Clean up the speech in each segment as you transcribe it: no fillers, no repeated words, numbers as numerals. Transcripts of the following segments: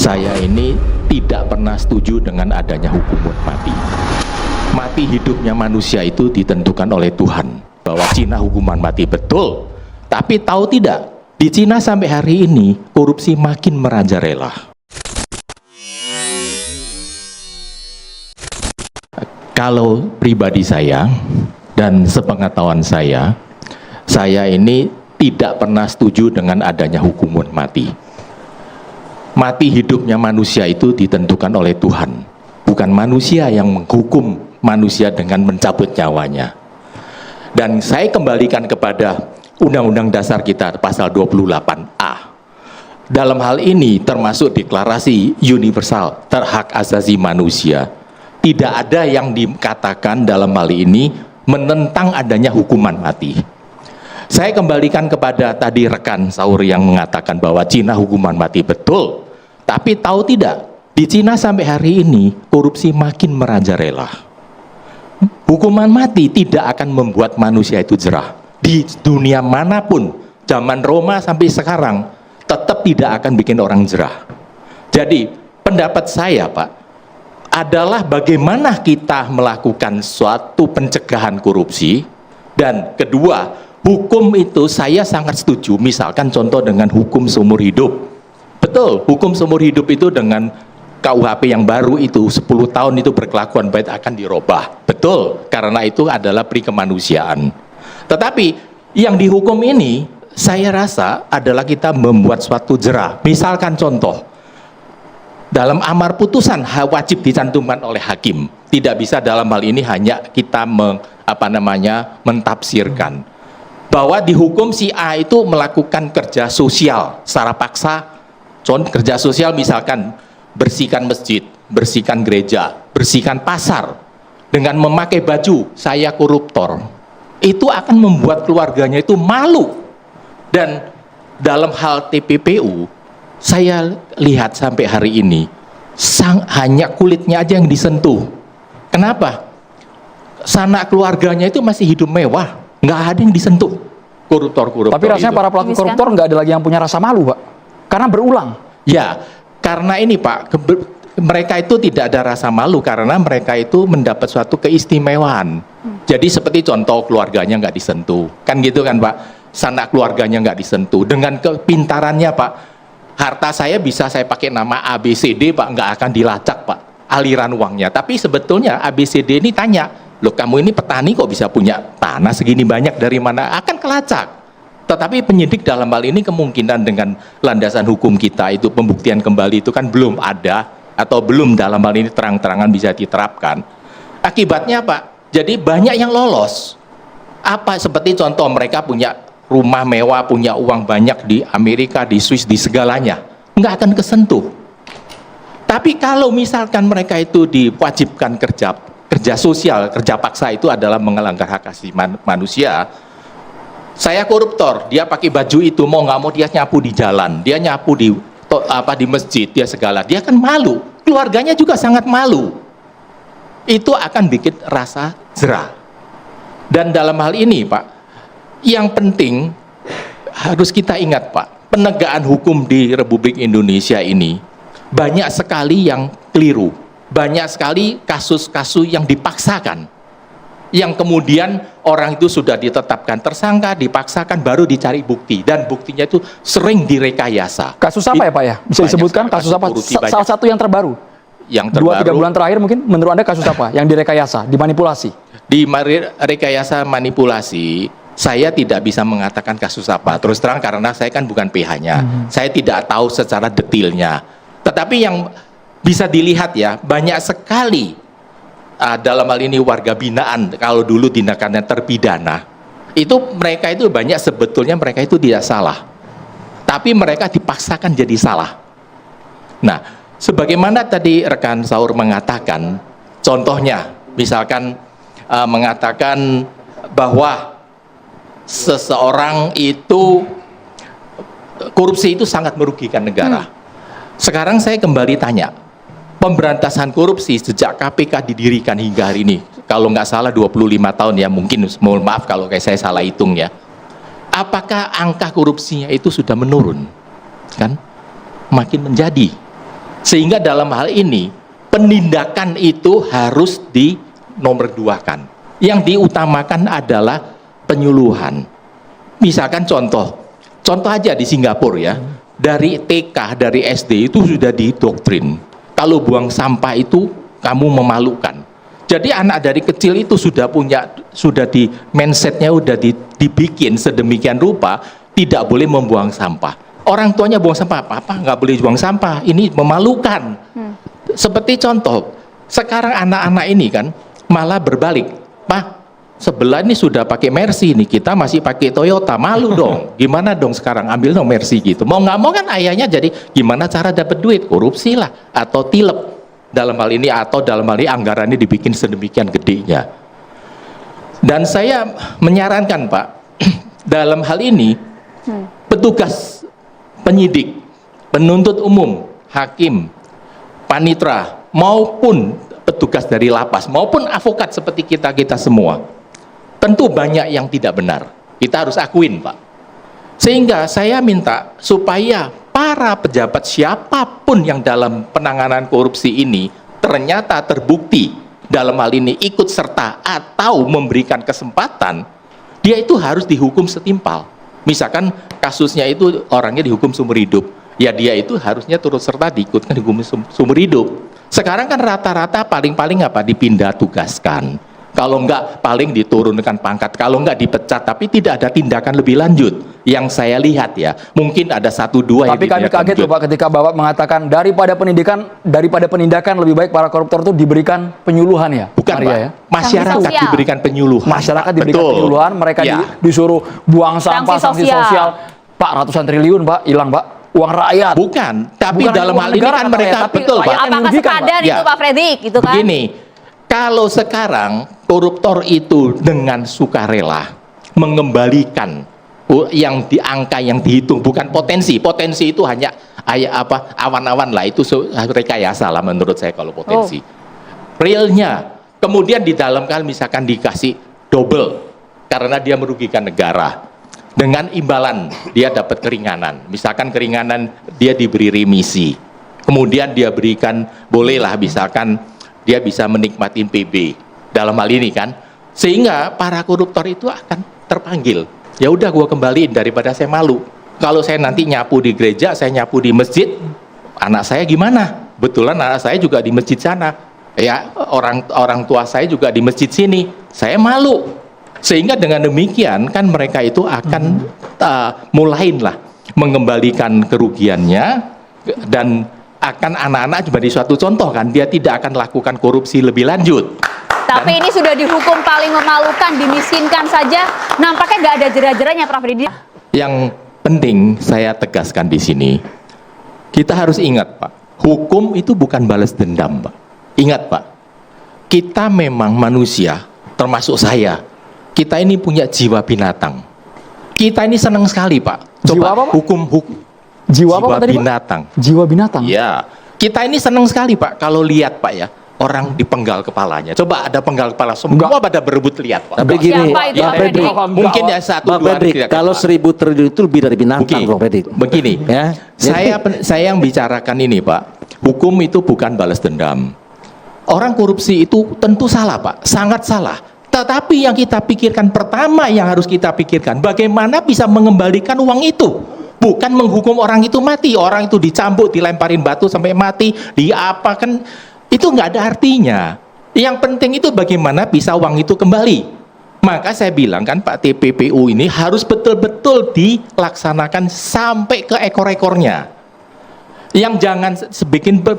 Saya ini tidak pernah setuju dengan adanya hukuman mati. Mati hidupnya manusia itu ditentukan oleh Tuhan. Bahwa Cina hukuman mati betul. Tapi tahu tidak, di Cina sampai hari ini korupsi makin merajalela. Kalau pribadi saya dan sepengetahuan saya ini tidak pernah setuju dengan adanya hukuman mati. Mati hidupnya manusia itu ditentukan oleh Tuhan, bukan manusia yang menghukum manusia dengan mencabut nyawanya. Dan saya kembalikan kepada Undang-Undang Dasar kita pasal 28A. Dalam hal ini termasuk deklarasi universal terhak asasi manusia. Tidak ada yang dikatakan dalam hal ini menentang adanya hukuman mati. Saya kembalikan kepada tadi rekan Saur yang mengatakan bahwa Cina hukuman mati betul. Tapi tahu tidak, di Cina sampai hari ini korupsi makin merajalela. Hukuman mati tidak akan membuat manusia itu jerah. Di dunia manapun, zaman Roma sampai sekarang, tetap tidak akan bikin orang jerah. Jadi, pendapat saya Pak, adalah bagaimana kita melakukan suatu pencegahan korupsi. Dan kedua, hukum itu saya sangat setuju, misalkan contoh dengan hukum seumur hidup. Betul, hukum seumur hidup itu dengan KUHP yang baru itu 10 tahun itu berkelakuan baik akan dirubah. Betul, karena itu adalah pri kemanusiaan. Tetapi yang dihukum ini saya rasa adalah kita membuat suatu jerah. Misalkan contoh, dalam amar putusan wajib dicantumkan oleh hakim. Tidak bisa dalam hal ini hanya kita mentafsirkan bahwa dihukum si A itu melakukan kerja sosial secara paksa. Contoh kerja sosial misalkan bersihkan masjid, bersihkan gereja, bersihkan pasar dengan memakai baju saya koruptor. Itu akan membuat keluarganya itu malu. Dan dalam hal TPPU saya lihat sampai hari ini hanya kulitnya aja yang disentuh. Kenapa? Sanak keluarganya itu masih hidup mewah, nggak ada yang disentuh koruptor-koruptor. Tapi rasanya itu. para pelaku koruptor nggak ada lagi yang punya rasa malu, Pak, karena berulang. Ya, karena ini Pak, mereka itu tidak ada rasa malu karena mereka itu mendapat suatu keistimewaan. Jadi seperti contoh keluarganya nggak disentuh, kan gitu kan Pak? Sanak keluarganya nggak disentuh. Dengan kepintarannya Pak, harta saya bisa saya pakai nama ABCD Pak, nggak akan dilacak Pak aliran uangnya. Tapi sebetulnya ABCD ini tanya, loh kamu ini petani kok bisa punya tanah segini banyak, dari mana? Akan kelacak. Tetapi penyidik dalam hal ini kemungkinan dengan landasan hukum kita itu pembuktian kembali itu kan belum ada atau belum dalam hal ini terang-terangan bisa diterapkan. Akibatnya Pak, jadi banyak yang lolos. Apa seperti contoh mereka punya rumah mewah, punya uang banyak di Amerika, di Swiss, di segalanya, nggak akan kesentuh. Tapi kalau misalkan mereka itu diwajibkan kerja sosial, kerja paksa itu adalah melanggar hak asasi manusia. Saya koruptor, dia pakai baju itu, mau nggak mau dia nyapu di jalan, dia nyapu di masjid, dia segala, dia kan malu, keluarganya juga sangat malu. Itu akan bikin rasa jerah. Dan dalam hal ini Pak, yang penting harus kita ingat Pak, penegakan hukum di Republik Indonesia ini banyak sekali yang keliru, banyak sekali kasus-kasus yang dipaksakan, yang kemudian orang itu sudah ditetapkan tersangka, dipaksakan, baru dicari bukti, dan buktinya itu sering direkayasa. Kasus apa ya Pak ya? Bisa disebutkan kasus apa? Salah satu yang terbaru. Yang terbaru 2-3 bulan terakhir mungkin, menurut Anda kasus apa yang direkayasa, dimanipulasi? Di rekayasa manipulasi, saya tidak bisa mengatakan kasus apa, terus terang karena saya kan bukan PH-nya, saya tidak tahu secara detailnya. Tetapi yang bisa dilihat ya, banyak sekali dalam hal ini warga binaan, kalau dulu tindakannya terpidana, itu mereka itu banyak sebetulnya mereka itu tidak salah, tapi mereka dipaksakan jadi salah. Nah, sebagaimana tadi rekan Saur mengatakan, contohnya misalkan mengatakan bahwa seseorang itu korupsi itu sangat merugikan negara. Sekarang saya kembali tanya, pemberantasan korupsi sejak KPK didirikan hingga hari ini, kalau nggak salah 25 tahun ya, mungkin mohon maaf kalau kayak saya salah hitung ya, apakah angka korupsinya itu sudah menurun? Kan makin menjadi. Sehingga dalam hal ini penindakan itu harus dinomorduakan. Yang diutamakan adalah penyuluhan. Misalkan contoh aja di Singapura ya, dari TK, dari SD itu sudah didoktrin. Kalau buang sampah itu kamu memalukan. Jadi anak dari kecil itu sudah di mindsetnya udah dibikin sedemikian rupa, tidak boleh membuang sampah. Orang tuanya buang sampah, apa nggak boleh buang sampah, ini memalukan. Seperti contoh, sekarang anak-anak ini kan malah berbalik, Pak, sebelah ini sudah pakai Mercy nih, kita masih pakai Toyota, malu dong. Gimana dong sekarang, ambil dong Mercy gitu. Mau nggak mau kan ayahnya jadi gimana cara dapat duit, korupsi lah atau tilep dalam hal ini, atau dalam hal ini anggarannya dibikin sedemikian gedenya. Dan saya menyarankan Pak, dalam hal ini petugas penyidik, penuntut umum, hakim, panitra, maupun petugas dari lapas, maupun avokat seperti kita semua, tentu banyak yang tidak benar. Kita harus akuin Pak. Sehingga saya minta supaya para pejabat siapapun yang dalam penanganan korupsi ini ternyata terbukti dalam hal ini ikut serta atau memberikan kesempatan, dia itu harus dihukum setimpal. Misalkan kasusnya itu orangnya dihukum seumur hidup, ya dia itu harusnya turut serta diikutkan hukum seumur hidup. Sekarang kan rata-rata paling-paling apa, dipindah tugaskan, kalau enggak paling diturunkan pangkat, kalau enggak dipecat, tapi tidak ada tindakan lebih lanjut. Yang saya lihat ya, mungkin ada 1-2 yang. Tapi kami kaget loh Pak ketika Bapak mengatakan daripada penindakan lebih baik para koruptor itu diberikan penyuluhan ya. Bukan Maria, Pak, ya? masyarakat diberikan penyuluhan. Masyarakat diberikan Betul. penyuluhan, mereka disuruh buang sampah, sanksi sosial. Pak, ratusan triliun Pak hilang Pak, uang rakyat. Bukan, tapi dalam hal ini kan mereka betul Pak. Apakah sekadar itu Pak Fredrik gitu kan? Begini, kalau sekarang koruptor itu dengan sukarela mengembalikan yang angka yang dihitung, bukan potensi itu hanya awan-awan lah, itu rekayasa lah menurut saya kalau potensi. Realnya kemudian di dalam kali misalkan dikasih double karena dia merugikan negara, dengan imbalan dia dapat keringanan, misalkan keringanan dia diberi remisi, kemudian dia berikan bolehlah misalkan dia bisa menikmati PB dalam hal ini kan, sehingga para koruptor itu akan terpanggil. Ya udah gua kembaliin daripada saya malu. Kalau saya nanti nyapu di gereja, saya nyapu di masjid, anak saya gimana? Betulan anak saya juga di masjid sana. Ya, orang tua saya juga di masjid sini. Saya malu. Sehingga dengan demikian kan mereka itu akan mulailah mengembalikan kerugiannya, dan akan anak-anak sebagai suatu contoh kan, dia tidak akan lakukan korupsi lebih lanjut. Tapi ini sudah dihukum paling memalukan, dimiskinkan saja, nampaknya nggak ada jera-jeranya, Prof. Didi. Yang penting saya tegaskan di sini, kita harus ingat Pak, hukum itu bukan balas dendam Pak. Ingat Pak, kita memang manusia, termasuk saya, kita ini punya jiwa binatang. Kita ini senang sekali Pak. Coba Jiwa apa, Pak? Hukum. Jiwa apa tadi, Pak? Binatang. Jiwa binatang. Ya, kita ini senang sekali Pak kalau lihat Pak ya, orang dipenggal kepalanya. Coba ada penggal kepala, semua pada berebut lihat Pak. Tapi gini, Siapa itu, Bang Pak Fredrik, Mungkin ya satu Bang dua Fredrik, tidak kalau kepala. 1000 triliun itu lebih dari binatang, Bang Fredrik. Begini, Ya. saya yang bicarakan ini Pak, hukum itu bukan balas dendam. Orang korupsi itu tentu salah Pak, sangat salah. Tetapi yang kita pikirkan pertama, yang harus kita pikirkan, bagaimana bisa mengembalikan uang itu. Bukan menghukum orang itu mati, orang itu dicambuk, dilemparin batu sampai mati, diapakan, itu nggak ada artinya. Yang penting itu bagaimana bisa uang itu kembali. Maka saya bilang kan Pak, TPPU ini harus betul-betul dilaksanakan sampai ke ekor-ekornya. Yang jangan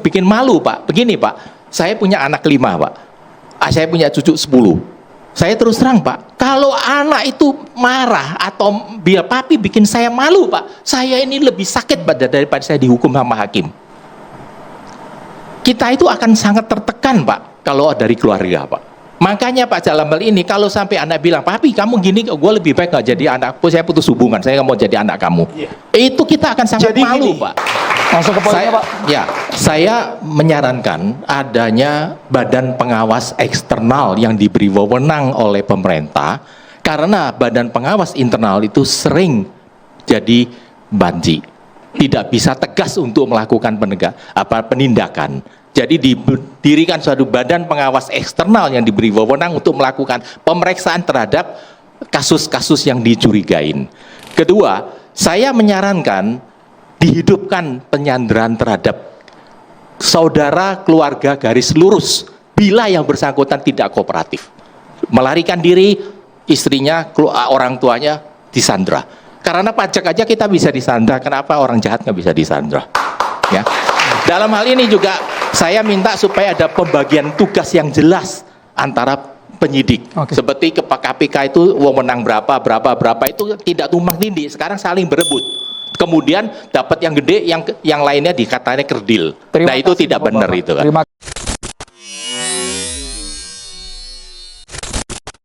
bikin malu Pak. Begini Pak, saya punya anak 5 Pak, saya punya cucu 10. Saya terus terang Pak, kalau anak itu marah atau biar papi bikin saya malu Pak, saya ini lebih sakit daripada saya dihukum sama hakim. Kita itu akan sangat tertekan Pak kalau dari keluarga Pak. Makanya Pak, dalam hal ini kalau sampai anak bilang, papi kamu gini, gue lebih baik gak jadi anak, saya putus hubungan, saya gak mau jadi anak kamu. Itu kita akan sangat malu Pak. Langsung ke poinnya Pak. Ya, saya menyarankan adanya badan pengawas eksternal yang diberi wewenang oleh pemerintah, karena badan pengawas internal itu sering jadi banji. tidak bisa tegas untuk melakukan penindakan. Jadi didirikan suatu badan pengawas eksternal yang diberi wewenang untuk melakukan pemeriksaan terhadap kasus-kasus yang dicurigain. Kedua, saya menyarankan dihidupkan penyanderaan terhadap saudara keluarga garis lurus bila yang bersangkutan tidak kooperatif. Melarikan diri, istrinya, orang tuanya disandra. Karena pajak aja kita bisa disandra, kenapa orang jahat nggak bisa disandra? Ya. Dalam hal ini juga saya minta supaya ada pembagian tugas yang jelas antara penyidik. Seperti KPK itu wewenang berapa itu tidak tumpang tindih, sekarang saling berebut. Kemudian dapat yang gede, yang lainnya dikatanya kerdil. Nah itu tidak benar itu kan.